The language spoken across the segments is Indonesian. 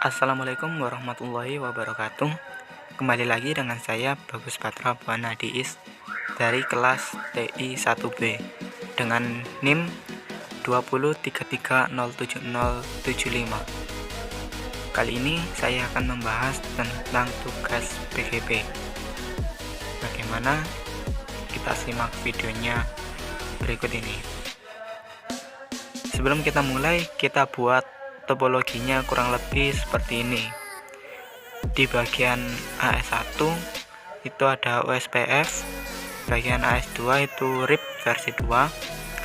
Assalamualaikum warahmatullahi wabarakatuh. Kembali lagi dengan saya Bagus Patra Buana Diis dari kelas TI 1B dengan NIM 203307075. Kali ini saya akan membahas tentang tugas PGP. Bagaimana? Kita simak videonya berikut ini. Sebelum kita mulai, kita buat topologinya kurang lebih seperti ini. Di bagian AS1 itu ada OSPF, bagian AS2 itu RIP versi 2,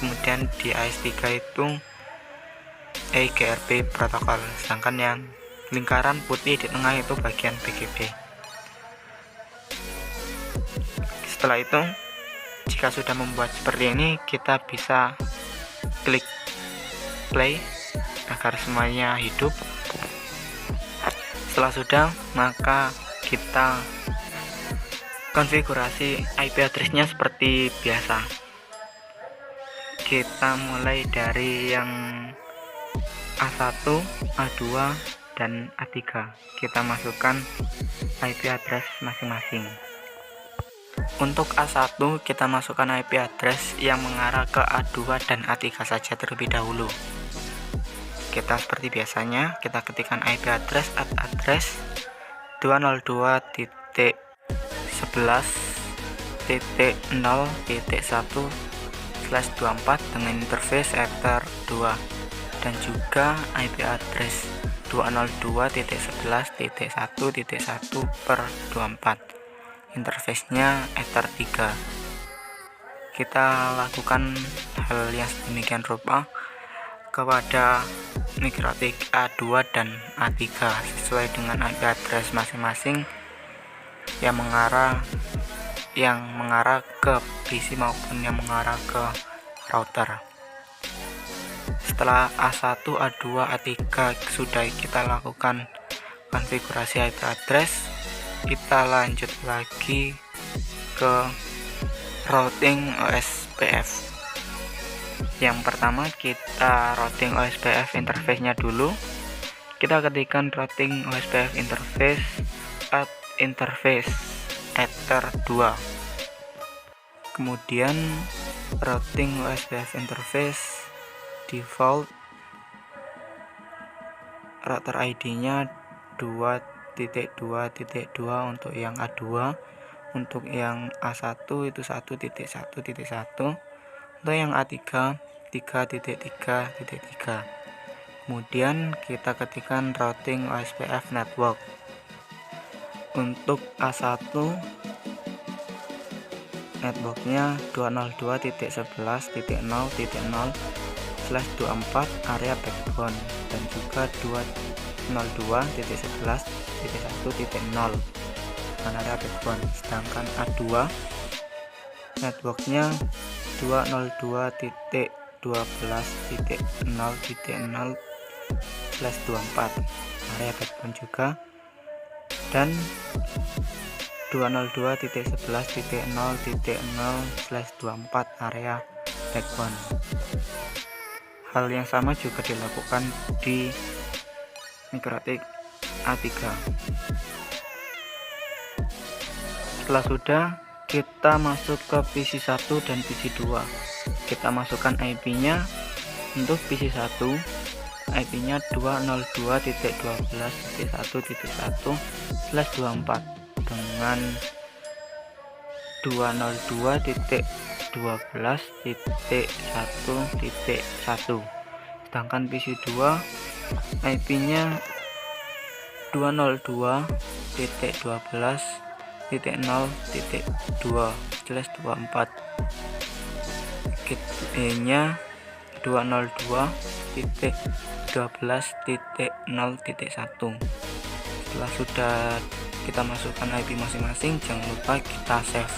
kemudian di AS3 itu EIGRP protokol, sedangkan yang lingkaran putih di tengah itu bagian PGP. Setelah itu, jika sudah membuat seperti ini, kita bisa klik play agar semuanya hidup. Setelah sudah, maka kita konfigurasi IP address-nya seperti biasa. Kita mulai dari yang A1, A2, dan A3. Kita masukkan IP address masing-masing. Untuk A1 kita masukkan IP address yang mengarah ke A2 dan A3 saja terlebih dahulu. Kita seperti biasanya, kita ketikkan IP address @address 202.11.0.1/24 dengan interface Ether 2 dan juga IP address 202.11.1.1/24, interface-nya Ether 3. Kita lakukan hal yang sedemikian rupa kepada Mikrotik A2 dan A3 sesuai dengan IP address masing-masing yang mengarah ke PC maupun yang mengarah ke router. Setelah A1, A2, A3 sudah kita lakukan konfigurasi IP address, kita lanjut lagi ke routing OSPF. Yang pertama kita routing OSPF interface-nya dulu. Kita ketikkan routing OSPF interface @interface Ether 2. Kemudian routing OSPF interface default router ID-nya 2.2.2 untuk yang A2, untuk yang A1 itu 1.1.1, untuk yang A3 3.3.3. Kemudian kita ketikkan routing OSPF network. Untuk A1 networknya 202.11.0.0/24 area backbone dan juga 202.11.1.0 area backbone. Sedangkan A2 networknya 202.12.0.0/24 area backbone juga, dan 202.11.0.0/24 area backbone. Hal yang sama juga dilakukan di Mikrotik A3. Setelah sudah, kita masuk ke PC 1 dan PC 2. Kita masukkan IP-nya. Untuk PC 1 IP-nya 202.12.1.1/24 dengan 202.12.1.1. Sedangkan PC 2 IP-nya 202.12.0.2/24. Gateway-nya 202.12.0.1. Setelah sudah kita masukkan IP masing-masing, jangan lupa kita save.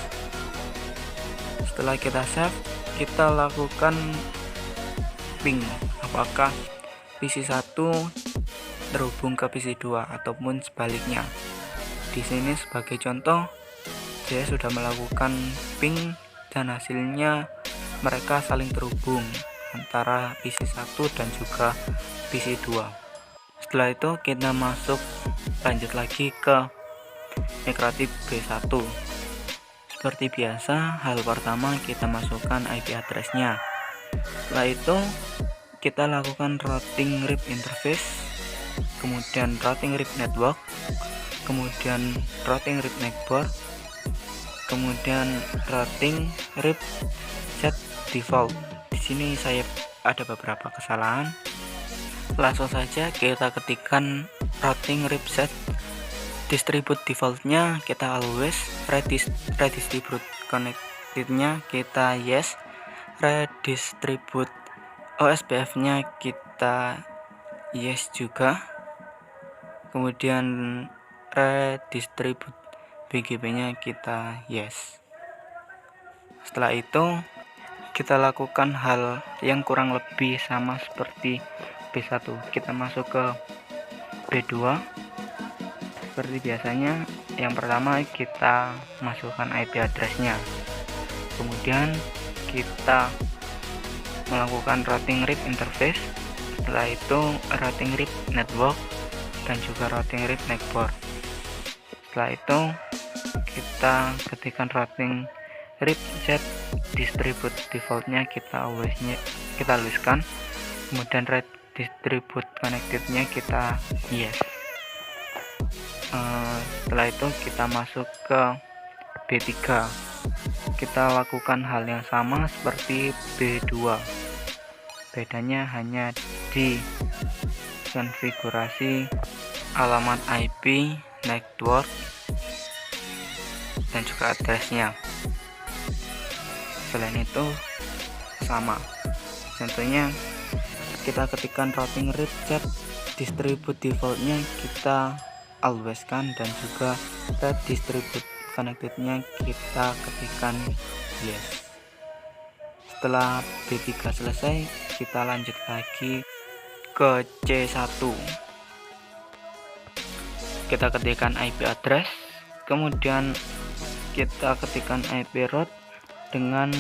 Setelah kita save, kita lakukan ping apakah PC 1 terhubung ke PC 2 ataupun sebaliknya. Di sini sebagai contoh, saya sudah melakukan ping dan hasilnya mereka saling terhubung antara PC 1 dan juga PC 2. Setelah itu kita lanjut lagi ke mikrotip B1. Seperti biasa, hal pertama kita masukkan IP address-nya. Setelah itu kita lakukan routing RIP interface, kemudian routing RIP network, kemudian routing RIP network, kemudian routing RIP set default. Di sini saya ada beberapa kesalahan. Langsung saja kita ketikkan routing RIP set distribute defaultnya kita always, redistribute connected-nya kita yes, redistribute OSPF nya kita yes juga, kemudian redistribute BGP nya kita yes. Setelah itu kita lakukan hal yang kurang lebih sama seperti B1. Kita masuk ke B2. Seperti biasanya, yang pertama kita masukkan IP address-nya, kemudian kita melakukan routing RIP interface, setelah itu routing RIP network dan juga routing RIP network. Setelah itu kita ketikkan routing RIP set distribute defaultnya kita alwayskan, kemudian redistribute connected-nya kita yes. Setelah itu kita masuk ke B3. Kita lakukan hal yang sama seperti B2, bedanya hanya di konfigurasi alamat IP, network, dan juga addressnya. Selain itu sama, contohnya kita ketikkan routing RIP set distribute defaultnya kita alwayskan, dan juga redistribute connected-nya kita ketikkan yes. Setelah B3 selesai, kita lanjut lagi ke C1. Kita ketikkan IP address, kemudian kita ketikkan IP route dengan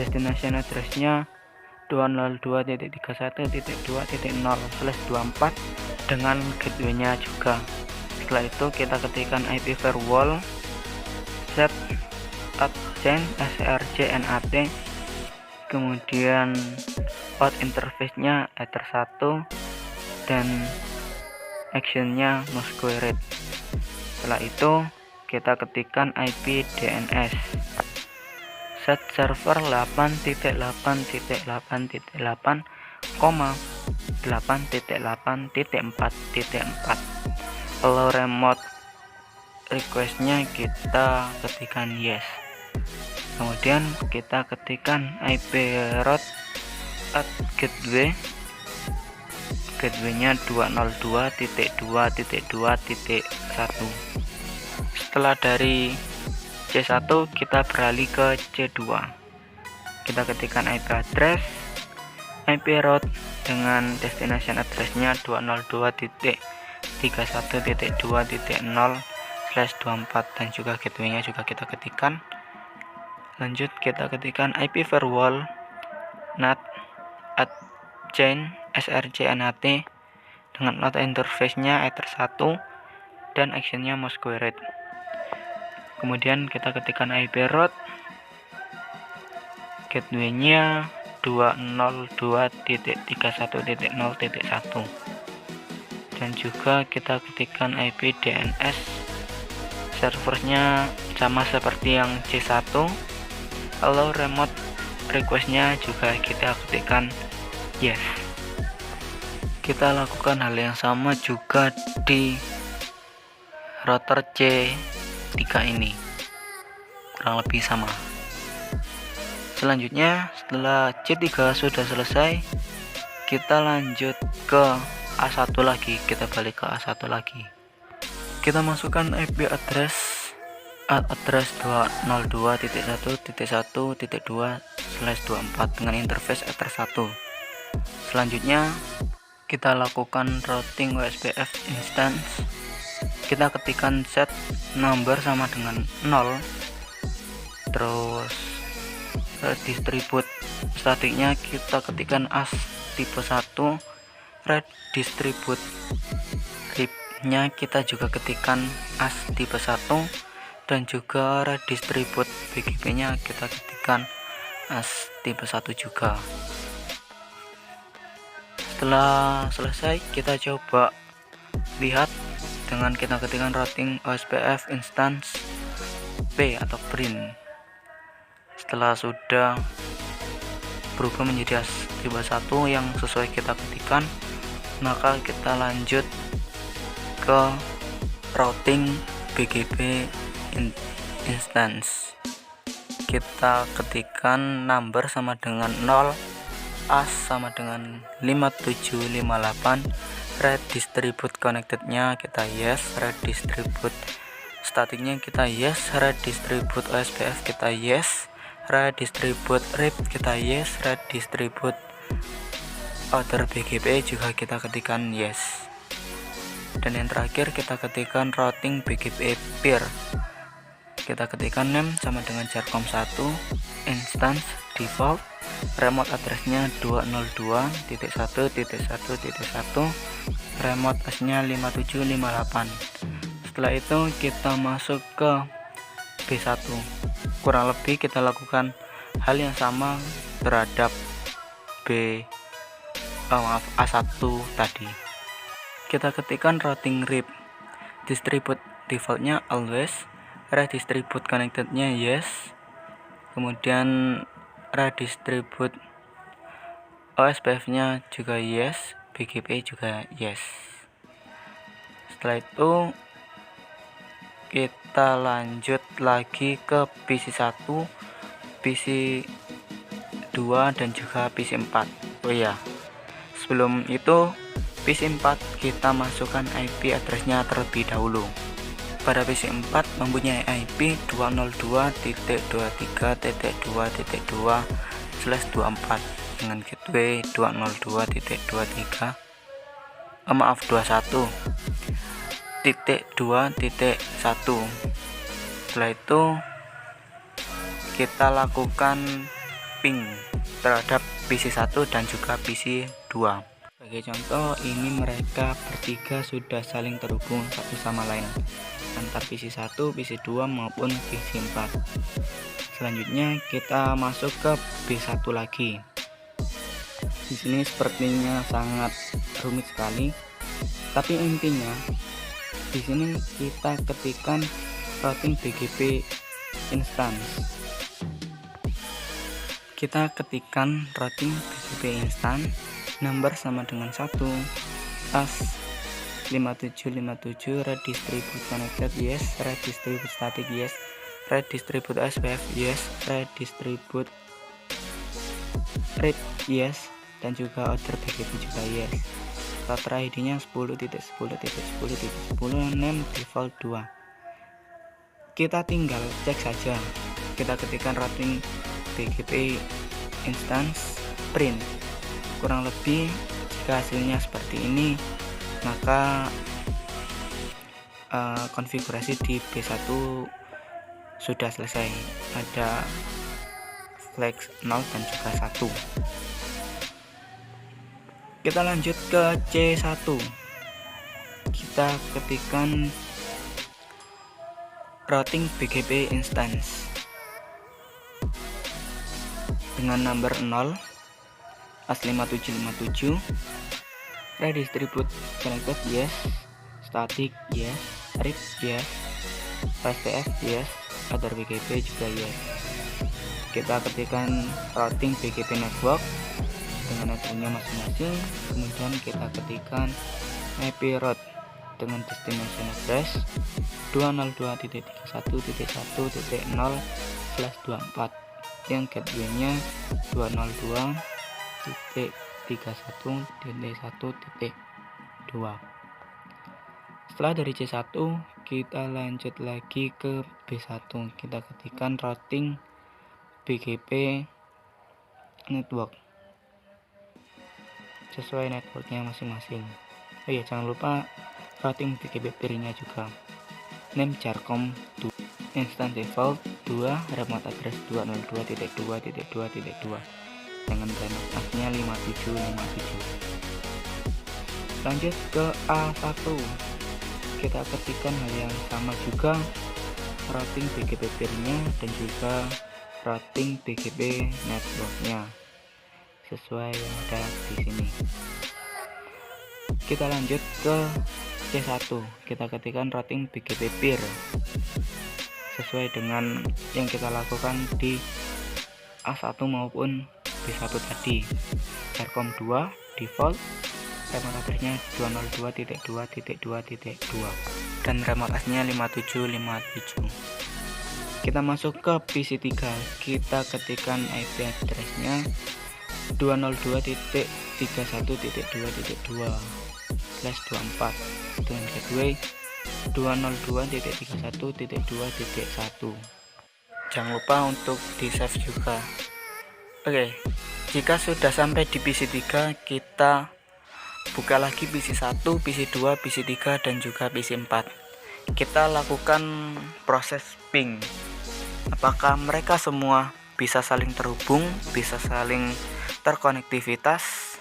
destination address-nya 202.31.2.0/24 dengan gateway-nya juga. Setelah itu kita ketikkan IP firewall set @chain src nat, kemudian out interface-nya ether1 dan action-nya mosquito. Setelah itu kita ketikkan IP DNS set server 8.8.8,8.8.4.4. Allow remote request-nya kita ketikkan yes. Kemudian kita ketikkan IP route gateway-nya 202.2.2.1. Setelah dari C1 kita beralih ke C2. Kita ketikkan IP address, IP route dengan destination address-nya 202.31.2.0/24 dan juga gateway-nya juga kita ketikkan. Lanjut kita ketikkan IP firewall NAT @chain src nat dengan out interface-nya ether1 dan action-nya mosquito. Kemudian kita ketikkan IP route gateway-nya 202.31.0.1 dan juga kita ketikkan IP DNS servernya sama seperti yang C1. Allow remote request-nya juga kita ketikkan yes. Kita lakukan hal yang sama juga di router C3 ini, kurang lebih sama. Selanjutnya setelah C3 sudah selesai, kita lanjut ke A1 lagi. Kita balik ke A1 lagi. Kita masukkan IP address 202.1.1.2/24 dengan interface ether1. Selanjutnya kita lakukan routing OSPF instance. Kita ketikkan set number sama dengan 0, terus distribute statiknya kita ketikkan as tipe 1, redistribute RIP-nya kita juga ketikkan as tipe 1, dan juga redistribute BGP-nya kita ketikkan as tipe 1 juga. Setelah selesai, kita coba lihat dengan kita ketikkan routing OSPF instance P atau print. Setelah sudah berubah menjadi as tipe 1 yang sesuai kita ketikkan, maka kita lanjut ke routing BGP instance. Kita ketikkan number sama dengan 0, as sama dengan 5758, redistribute connected-nya kita yes, redistribute statiknya kita yes, redistribute OSPF kita yes, redistribute RIP kita yes, redistribute other BGP juga kita ketikkan yes. Dan yang terakhir kita ketikkan routing BGP peer. Kita ketikkan name sama dengan jarcom 1, instance default, remote address-nya 202.1.1.1, remote host-nya 5758. Setelah itu kita masuk ke B1. Kurang lebih kita lakukan hal yang sama terhadap A1 tadi. Kita ketikkan routing RIP, distribute default-nya always, redistribute connected-nya yes, kemudian redistribute OSPF-nya juga yes, BGP juga yes. Setelah itu kita lanjut lagi ke PC1, PC2 dan juga PC4. Oh ya, sebelum itu PC4 kita masukkan IP address-nya terlebih dahulu. Pada PC4 mempunyai IP 202.23.2.2/24 dengan gateway 201.2.1. Setelah itu kita lakukan ping terhadap PC1 dan juga PC2. Sebagai contoh, ini mereka bertiga sudah saling terhubung satu sama lain antar PC1, PC2 maupun PC4. Selanjutnya kita masuk ke B1 lagi. Di sini sepertinya sangat rumit sekali, tapi intinya di sini kita ketikkan routing BGP instance. Kita ketikkan routing BGP instance, number sama dengan 1, as 5757, redistribute connected yes, redistribute static yes, redistribute OSPF yes, redistribute RIP yes, dan juga other BGP juga yes. Router ID-nya 10.10.10.10, name default 2. Kita tinggal cek saja. Kita ketikkan routing BGP instance print. Kurang lebih jika hasilnya seperti ini, maka konfigurasi di B1 sudah selesai. Ada flag 0 dan juga 1. Kita lanjut ke C1. Kita ketikkan routing BGP instance dengan number 0, as 5757, redistribute connected yes, static yes, RIP yes, OSPF yes, other BGP juga yes. Kita ketikkan routing BGP network dengan networknya masing-masing, kemudian kita ketikkan IP route dengan destination address 202.31.1.0/24 yang gateway-nya 202.31.1.2. Setelah dari C1 kita lanjut lagi ke B1. Kita ketikkan routing BGP network sesuai networknya masing-masing. Oh ya, jangan lupa routing BGP peer-nya juga. Name jarcom 2, instance default 2, remote address 202.2.2.2 dengan remote host-nya 5757. Lanjut ke A1, kita ketikkan hal yang sama juga, routing BGP peer-nya dan juga routing BGP network-nya sesuai yang ada di sini. Kita lanjut ke C1, kita ketikkan routing BGP peer sesuai dengan yang kita lakukan di A1 maupun B1 tadi. Telkom 2 default, remote address-nya 202.2.2.2 dan remote address-nya 5757. Kita masuk ke PC3, kita ketikkan IP address-nya 202.31.2.2/24 dengan gateway 202.31.2.1. Jangan lupa untuk di save juga. Oke, jika sudah sampai di PC3, kita buka lagi PC1, PC2, PC3 dan juga PC4. Kita lakukan proses ping. Apakah mereka semua bisa saling terhubung, bisa saling terkonektivitas?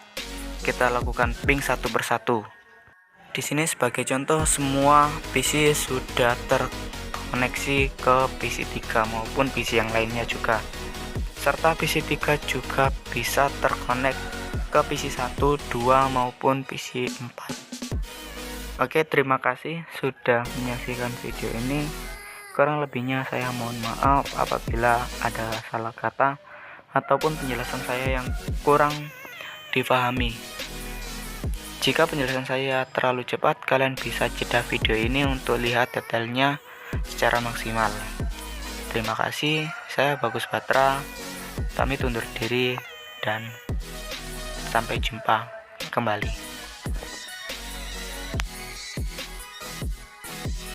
Kita lakukan ping satu persatu. Di sini sebagai contoh, semua PC sudah terkoneksi ke PC3 maupun PC yang lainnya juga. Serta PC3 juga bisa terkonek ke PC1, 2 maupun PC4. Oke, terima kasih sudah menyaksikan video ini. Kurang lebihnya saya mohon maaf apabila ada salah kata ataupun penjelasan saya yang kurang dipahami. Jika penjelasan saya terlalu cepat, kalian bisa jeda video ini untuk lihat detailnya secara maksimal. Terima kasih, saya Bagus Batra, pamit undur diri dan sampai jumpa kembali.